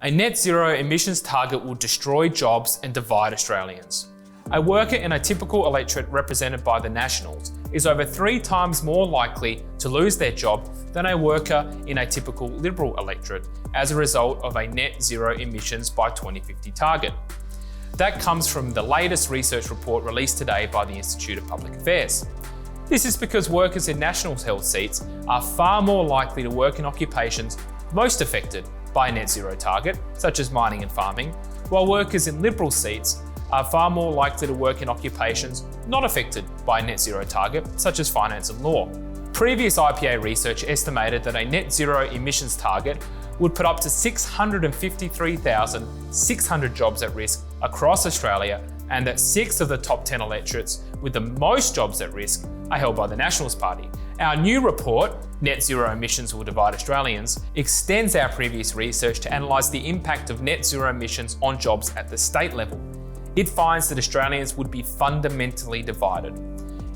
A net zero emissions target will destroy jobs and divide Australians. A worker in a typical electorate represented by the Nationals is over 3 times more likely to lose their job than a worker in a typical Liberal electorate as a result of a net zero emissions by 2050 target. That comes from the latest research report released today by the Institute of Public Affairs. This is because workers in Nationals held seats are far more likely to work in occupations most affected by a net zero target, such as mining and farming, while workers in Liberal seats are far more likely to work in occupations not affected by a net zero target, such as finance and law. Previous IPA research estimated that a net zero emissions target would put up to 653,600 jobs at risk across Australia, and that 6 of the top 10 electorates with the most jobs at risk are held by the Nationals Party. Our new report, Net Zero Emissions Will Divide Australians, extends our previous research to analyse the impact of net zero emissions on jobs at the state level. It finds that Australians would be fundamentally divided.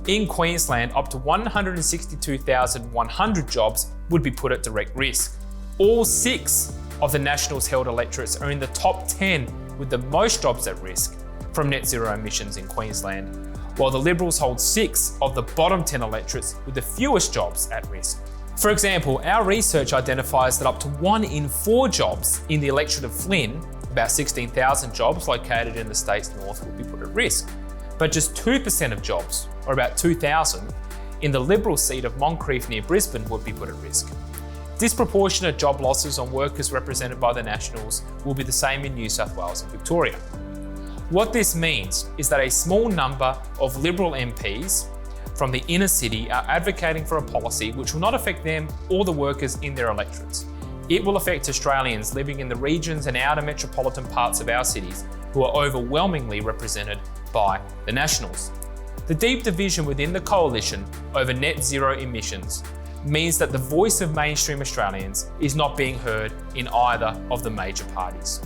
In Queensland, up to 162,100 jobs would be put at direct risk. All 6 of the Nationals held electorates are in the top 10 with the most jobs at risk from net zero emissions in Queensland, while the Liberals hold 6 of the bottom 10 electorates with the fewest jobs at risk. For example, our research identifies that up to 1 in 4 jobs in the electorate of Flynn, about 16,000 jobs located in the state's north, would be put at risk, but just 2% of jobs, or about 2,000, in the Liberal seat of Moncrieff near Brisbane would be put at risk. Disproportionate job losses on workers represented by the Nationals will be the same in New South Wales and Victoria. What this means is that a small number of Liberal MPs from the inner city are advocating for a policy which will not affect them or the workers in their electorates. It will affect Australians living in the regions and outer metropolitan parts of our cities who are overwhelmingly represented by the Nationals. The deep division within the coalition over net zero emissions means that the voice of mainstream Australians is not being heard in either of the major parties.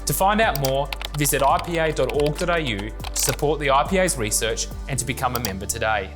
To find out more, visit ipa.org.au to support the IPA's research and to become a member today.